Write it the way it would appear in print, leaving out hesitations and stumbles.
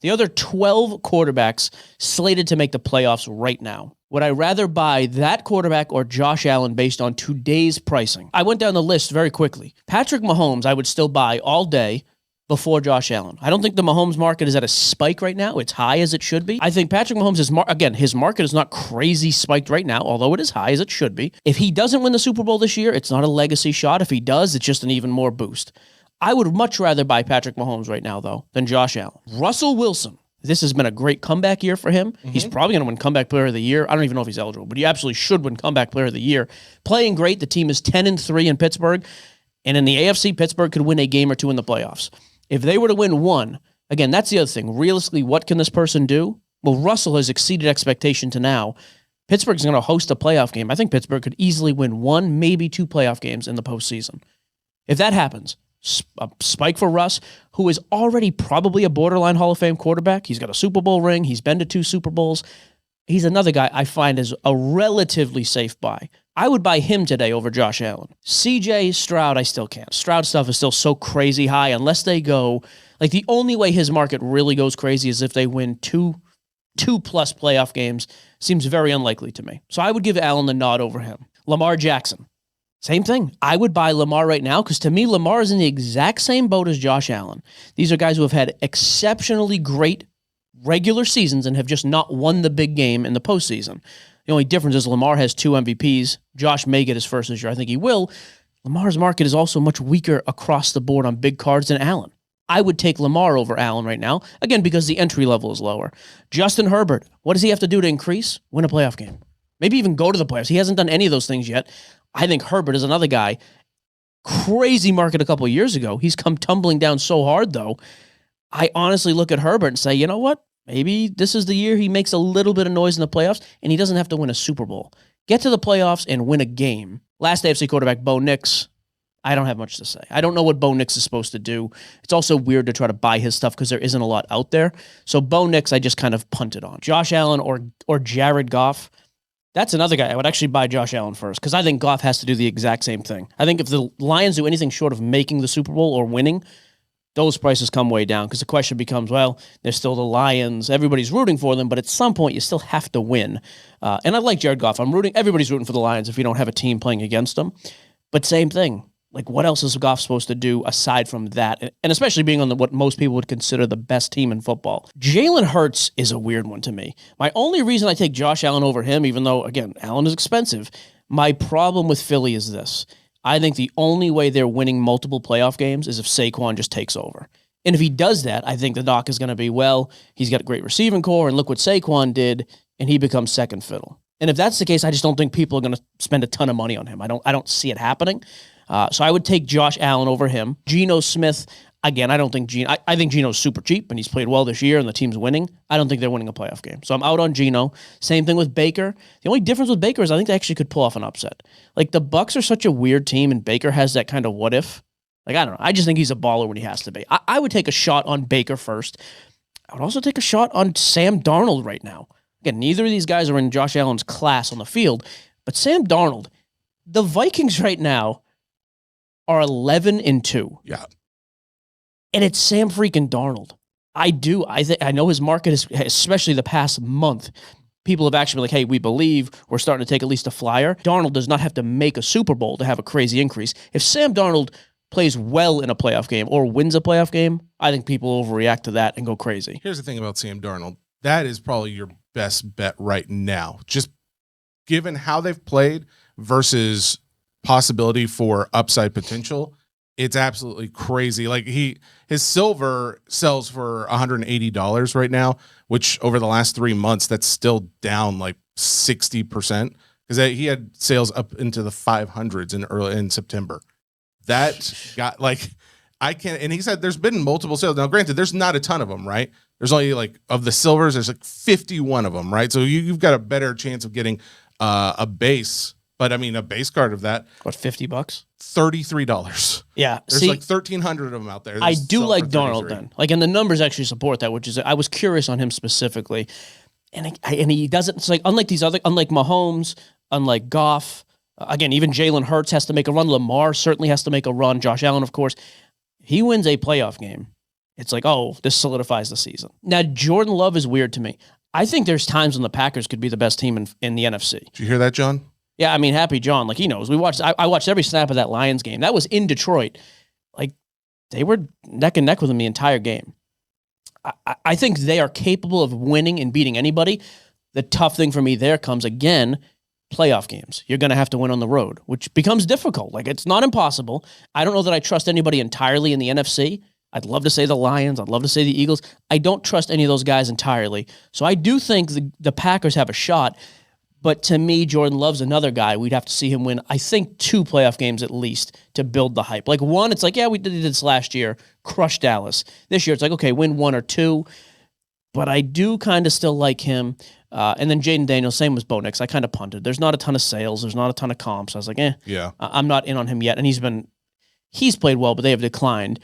The other 12 quarterbacks slated to make the playoffs right now. Would I rather buy that quarterback or Josh Allen based on today's pricing? I went down the list very quickly. Patrick Mahomes, I would still buy all day before Josh Allen. I don't think the Mahomes market is at a spike right now. It's high as it should be. I think Patrick Mahomes is, again, his market is not crazy spiked right now, although it is high as it should be. If he doesn't win the Super Bowl this year, it's not a legacy shot. If he does, it's just an even more boost. I would much rather buy Patrick Mahomes right now, though, than Josh Allen. Russell Wilson. This has been a great comeback year for him. He's probably going to win Comeback Player of the Year. I don't even know if he's eligible, but he absolutely should win Comeback Player of the Year. Playing great. The team is 10-3 in Pittsburgh. And in the AFC, Pittsburgh could win a game or two in the playoffs. If they were to win one, again, that's the other thing. Realistically, what can this person do? Well, Russell has exceeded expectation to now. Pittsburgh's going to host a playoff game. I think Pittsburgh could easily win one, maybe two playoff games in the postseason. If that happens, a spike for Russ, who is already probably a borderline Hall of Fame quarterback. He's got a Super Bowl ring. He's been to 2 Super Bowls. He's another guy I find is a relatively safe buy. I would buy him today over Josh Allen. CJ Stroud, I still can't. Stroud stuff is still so crazy high unless they go, like the only way his market really goes crazy is if they win two plus playoff games. Seems very unlikely to me. So I would give Allen the nod over him. Lamar Jackson. Same thing. I would buy Lamar right now because to me, Lamar is in the exact same boat as Josh Allen. These are guys who have had exceptionally great regular seasons and have just not won the big game in the postseason. The only difference is Lamar has 2 MVPs. Josh may get his first this year. I think he will. Lamar's market is also much weaker across the board on big cards than Allen. I would take Lamar over Allen right now, again, because the entry level is lower. Justin Herbert, what does he have to do to increase? Win a playoff game. Maybe even go to the playoffs. He hasn't done any of those things yet. I think Herbert is another guy. Crazy market a couple of years ago. He's come tumbling down so hard, though. I honestly look at Herbert and say, you know what? Maybe this is the year he makes a little bit of noise in the playoffs, and he doesn't have to win a Super Bowl. Get to the playoffs and win a game. Last AFC quarterback, Bo Nix. I don't have much to say. I don't know what Bo Nix is supposed to do. It's also weird to try to buy his stuff because there isn't a lot out there. So Bo Nix, I just kind of punted on. Josh Allen or Jared Goff. That's another guy. I would actually buy Josh Allen first because I think Goff has to do the exact same thing. I think if the Lions do anything short of making the Super Bowl or winning, those prices come way down because the question becomes, well, they're still the Lions. Everybody's rooting for them, but at some point you still have to win. And I like Jared Goff. Everybody's rooting for the Lions if you don't have a team playing against them. But same thing. Like, what else is Goff supposed to do aside from that? And especially being on what most people would consider the best team in football. Jalen Hurts is a weird one to me. My only reason I take Josh Allen over him, even though, again, Allen is expensive, my problem with Philly is this. I think the only way they're winning multiple playoff games is if Saquon just takes over. And if he does that, I think the knock is going to be, well, he's got a great receiving core, and look what Saquon did, and he becomes second fiddle. And if that's the case, I just don't think people are going to spend a ton of money on him. I don't see it happening. So I would take Josh Allen over him. Geno Smith, again, I don't think I think Geno's super cheap, and he's played well this year, and the team's winning. I don't think they're winning a playoff game. So I'm out on Geno. Same thing with Baker. The only difference with Baker is I think they actually could pull off an upset. Like, the Bucs are such a weird team, and Baker has that kind of what if. Like, I don't know. I just think he's a baller when he has to be. I would take a shot on Baker first. I would also take a shot on Sam Darnold right now. Again, neither of these guys are in Josh Allen's class on the field, but Sam Darnold, the Vikings right now are 11-2. Yeah. And it's Sam freaking Darnold. I know his market is, especially the past month, people have actually been like, hey, we believe we're starting to take at least a flyer. Darnold does not have to make a Super Bowl to have a crazy increase. If Sam Darnold plays well in a playoff game or wins a playoff game, I think people overreact to that and go crazy. Here's the thing about Sam Darnold. That is probably your best bet right now. Just given how they've played versus possibility for upside potential, it's absolutely crazy. Like, his silver sells for $180 right now, which over the last 3 months, that's still down like 60% because he had sales up into the 500s in September. That got like, I can't, and he said there's been multiple sales. Now, granted, there's not a ton of them, right? There's only like, of the silvers, there's like 51 of them, right? So you've got a better chance of getting a base. But I mean, a base card of that. What, $50? $33. Yeah. There's like 1,300 of them out there. I do like Darnold then. Like, and the numbers actually support that, which is, I was curious on him specifically. And he doesn't, it's like, unlike Mahomes, unlike Goff, again, even Jalen Hurts has to make a run. Lamar certainly has to make a run. Josh Allen, of course. He wins a playoff game. it's like, oh, this solidifies the season. Now, Jordan Love is weird to me. I think there's times when the Packers could be the best team in the NFC. Did you hear that, John? Yeah, I mean, Happy John, like he knows. I watched every snap of that Lions game. That was in Detroit. Like they were neck and neck with them the entire game. I think they are capable of winning and beating anybody. The tough thing for me there comes again, playoff games. You're going to have to win on the road, which becomes difficult. Like it's not impossible. I don't know that I trust anybody entirely in the NFC. I'd love to say the Lions. I'd love to say the Eagles. I don't trust any of those guys entirely. So I do think the Packers have a shot. But to me, Jordan Love's another guy. We'd have to see him win, I think, 2 playoff games at least to build the hype. Like one, it's like, yeah, we did this last year, crushed Dallas. This year, it's like, okay, win 1 or 2. But I do kind of still like him. And then Jaden Daniels, same as Bo Nix. I kind of punted. There's not a ton of sales. There's not a ton of comps. I was like, Yeah. I'm not in on him yet. And he's played well, but they have declined.